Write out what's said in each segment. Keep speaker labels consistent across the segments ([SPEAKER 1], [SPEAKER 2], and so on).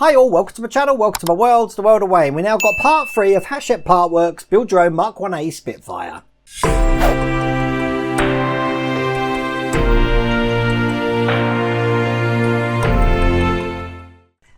[SPEAKER 1] Hi all, welcome to my channel, welcome to my world, the world away. And we now got part 3 of Hachette Part Works Build Your Own Mk1a Spitfire.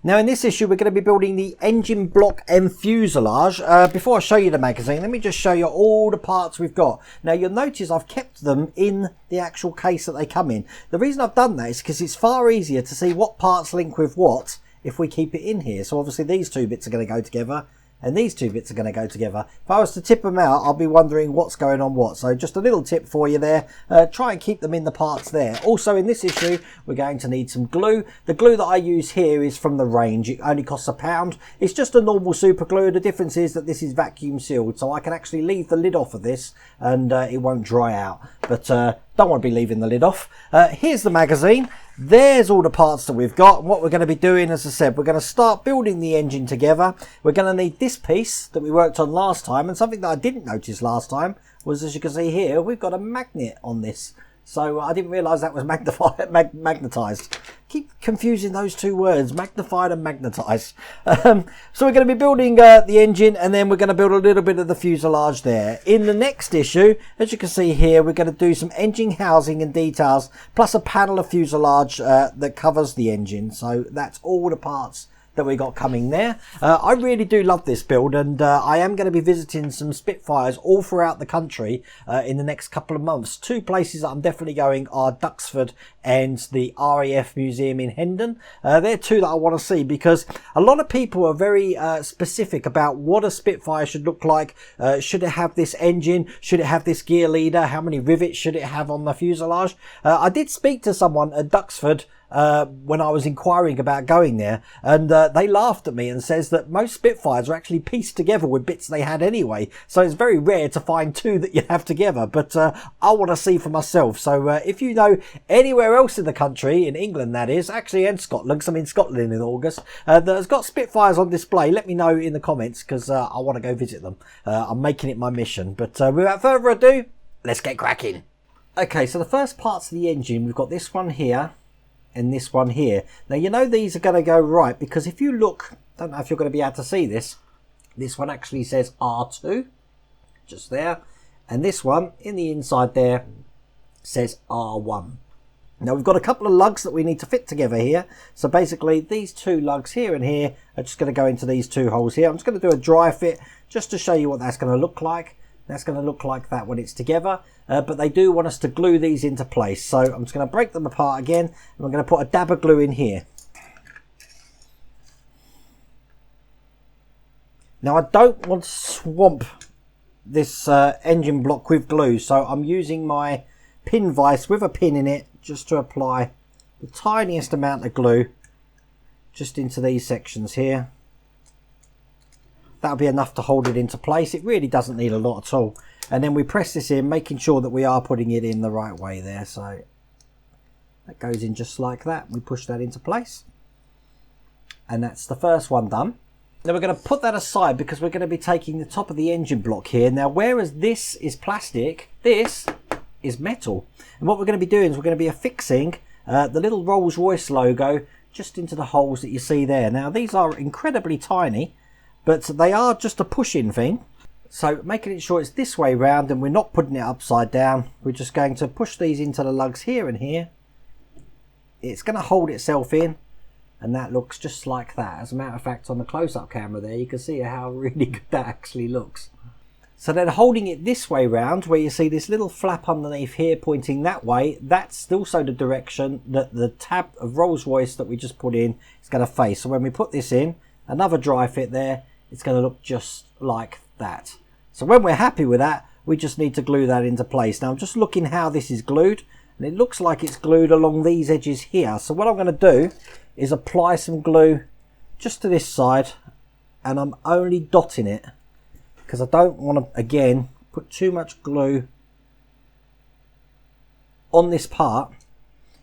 [SPEAKER 1] Now in this issue we're going to be building the engine block and fuselage. Before I show you the magazine, let me just show you all the parts we've got. Now you'll notice I've kept them in the actual case that they come in. The reason I've done that is because it's far easier to see what parts link with what if we keep it in here. So obviously these two bits are going to go together and these two bits are going to go together. If I was to tip them out, I'll be wondering what's going on what. So just a little tip for you there. Try and keep them in the parts there. Also in this issue, we're going to need some glue. The glue that I use here is from the range. It only costs £1. It's just a normal super glue. The difference is that this is vacuum sealed. So I can actually leave the lid off of this and it won't dry out. But don't want to be leaving the lid off. Here's the magazine. There's all the parts that we've got. What we're going to be doing, as I said, we're going to start building the engine together. We're going to need this piece that we worked on last time, and something that I didn't notice last time was, as you can see here, we've got a magnet on this. So I didn't realise that was magnetised. Keep confusing those two words, magnified and magnetised. So we're going to be building the engine, and then we're going to build a little bit of the fuselage there. In the next issue, as you can see here, we're going to do some engine housing and details, plus a panel of fuselage that covers the engine. So that's all the parts that we got coming there. I really do love this build, and I am going to be visiting some Spitfires all throughout the country in the next couple of months. Two places that I'm definitely going are Duxford and the RAF Museum in Hendon. They're two that I want to see because a lot of people are very specific about what a Spitfire should look like. Should it have this engine? Should it have this gear leader? How many rivets should it have on the fuselage? I did speak to someone at Duxford when I was inquiring about going there, and they laughed at me and says that most Spitfires are actually pieced together with bits they had anyway, so it's very rare to find two that you have together. But I want to see for myself. So if you know anywhere else in the country, in England that is, actually, and Scotland, because I'm in Scotland in August, that has got Spitfires on display, let me know in the comments, because I want to go visit them. I'm making it my mission. But without further ado, let's get cracking. Okay, so the first parts of the engine, we've got this one here and this one here. Now you know these are going to go right, because if you look, don't know if you're going to be able to see this, this one actually says R2 just there, and this one in the inside there says R1. Now we've got a couple of lugs that we need to fit together here, so basically these two lugs here and here are just going to go into these two holes here. I'm just going to do a dry fit just to show you what that's going to look like. That's going to look like that when it's together, but they do want us to glue these into place. So I'm just going to break them apart again, and I'm going to put a dab of glue in here. Now I don't want to swamp this engine block with glue, so I'm using my pin vise with a pin in it just to apply the tiniest amount of glue just into these sections here. That'll be enough to hold it into place. It really doesn't need a lot at all. And then we press this in, making sure that we are putting it in the right way there. So that goes in just like that. We push that into place. And that's the first one done. Now we're going to put that aside because we're going to be taking the top of the engine block here. Now whereas this is plastic, this is metal. And what we're going to be doing is we're going to be affixing the little Rolls-Royce logo just into the holes that you see there. Now these are incredibly tiny, but they are just a push-in thing. So making sure it's this way round and we're not putting it upside down. We're just going to push these into the lugs here and here. It's going to hold itself in, and that looks just like that. As a matter of fact, on the close-up camera there, you can see how really good that actually looks. So then holding it this way round, where you see this little flap underneath here pointing that way, that's also the direction that the tab of Rolls-Royce that we just put in is going to face. So when we put this in, another dry fit there, it's going to look just like that. So when we're happy with that, we just need to glue that into place. Now I'm just looking how this is glued, and it looks like it's glued along these edges here. So what I'm going to do is apply some glue just to this side, and I'm only dotting it because I don't want to, again, put too much glue on this part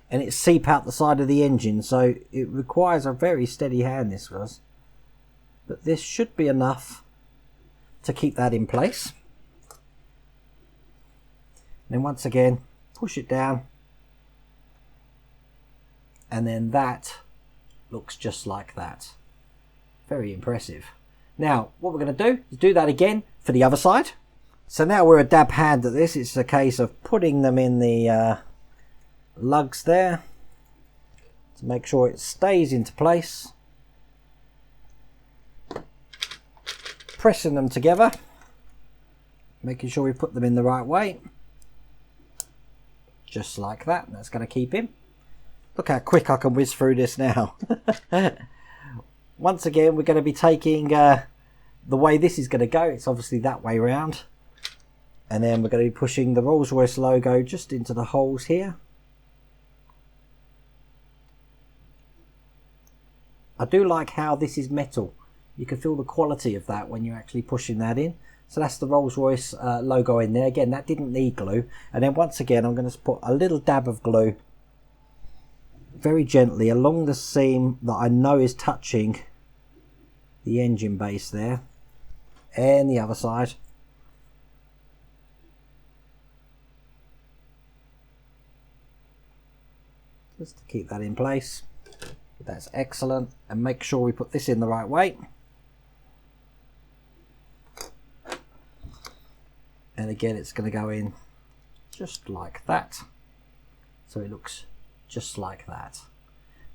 [SPEAKER 1] and it seep out the side of the engine. So it requires a very steady hand, this was. But this should be enough to keep that in place. And then once again, push it down, and then that looks just like that. Very impressive. Now, what we're going to do is do that again for the other side. So now we're a dab hand at this. It's a case of putting them in the lugs there to make sure it stays into place. Pressing them together, making sure we put them in the right way. Just like that. That's going to keep him. Look how quick I can whiz through this now. Once again, we're going to be taking the way this is going to go. It's obviously that way round. And then we're going to be pushing the Rolls-Royce logo just into the holes here. I do like how this is metal. You can feel the quality of that when you're actually pushing that in. So that's the Rolls-Royce logo in there. Again, that didn't need glue. And then once again, I'm going to put a little dab of glue very gently along the seam that I know is touching the engine base there. And the other side. Just to keep that in place. That's excellent. And make sure we put this in the right way. And again, it's going to go in just like that. So it looks just like that.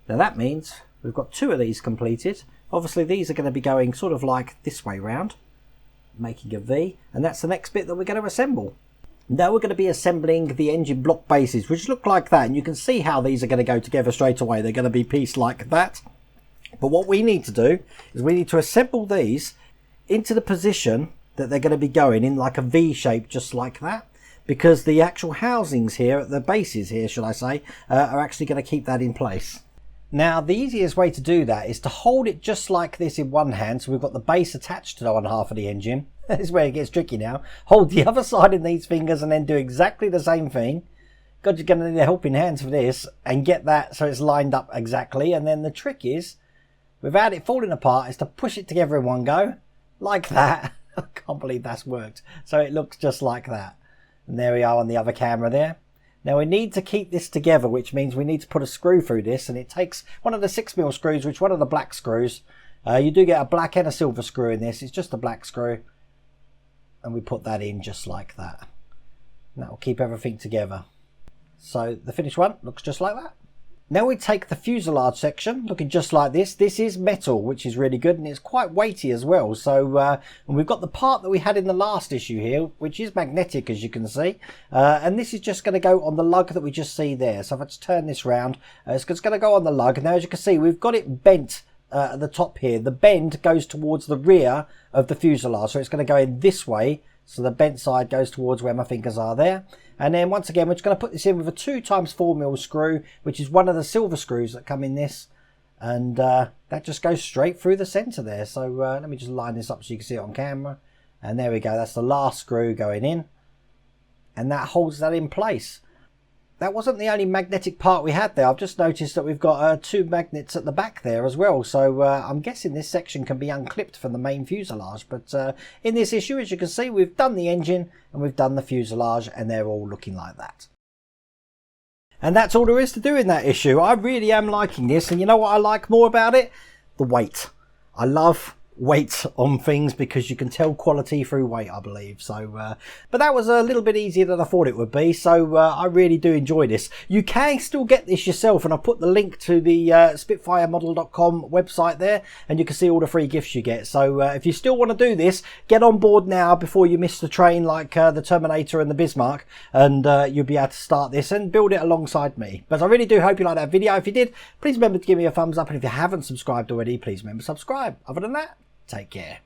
[SPEAKER 1] Now that means we've got 2 of these completed. Obviously these are going to be going sort of like this way round, making a V. And that's the next bit that we're going to assemble. Now we're going to be assembling the engine block bases, which look like that. And you can see how these are going to go together straight away. They're going to be pieced like that. But what we need to do is we need to assemble these into the position that they're going to be going in, like a V shape, just like that. Because the actual housings here, the bases here, should I say, are actually going to keep that in place. Now, the easiest way to do that is to hold it just like this in one hand. So we've got the base attached to one half of the engine. This is where it gets tricky now. Hold the other side in these fingers and then do exactly the same thing. God, you're going to need a helping hand for this. And get that so it's lined up exactly. And then the trick is, without it falling apart, is to push it together in one go. Like that. I can't believe that's worked. So it looks just like that. And there we are on the other camera there. Now we need to keep this together, which means we need to put a screw through this. And it takes one of the 6mm screws, which one of the black screws. You do get a black and a silver screw in this. It's just a black screw. And we put that in just like that. And that will keep everything together. So the finished one looks just like that. Now we take the fuselage section, looking just like this. This is metal, which is really good, and it's quite weighty as well. So and we've got the part that we had in the last issue here, which is magnetic, as you can see. And this is just going to go on the lug that we just see there. So if I just turn this round, it's going to go on the lug. Now, as you can see, we've got it bent at the top here. The bend goes towards the rear of the fuselage, so it's going to go in this way. So the bent side goes towards where my fingers are there. And then once again, we're just going to put this in with a 2x4mm screw, which is one of the silver screws that come in this. And that just goes straight through the centre there. So let me just line this up so you can see it on camera. And there we go. That's the last screw going in. And that holds that in place. That wasn't the only magnetic part we had there. I've just noticed that we've got 2 magnets at the back there as well. So I'm guessing this section can be unclipped from the main fuselage. But in this issue, as you can see, we've done the engine and we've done the fuselage, and they're all looking like that. And that's all there is to do in that issue. I really am liking this. And you know what I like more about it? The weight. I love weight on things because you can tell quality through weight, I believe. So but that was a little bit easier than I thought it would be. So I really do enjoy this. You can still get this yourself, and I'll put the link to the spitfiremodel.com website there, and you can see all the free gifts you get. So if you still want to do this, get on board now before you miss the train, like the Terminator and the Bismarck, and you'll be able to start this and build it alongside me. But I really do hope you like that video. If you did, please remember to give me a thumbs up, and if you haven't subscribed already, please remember to subscribe. Other than that, take care.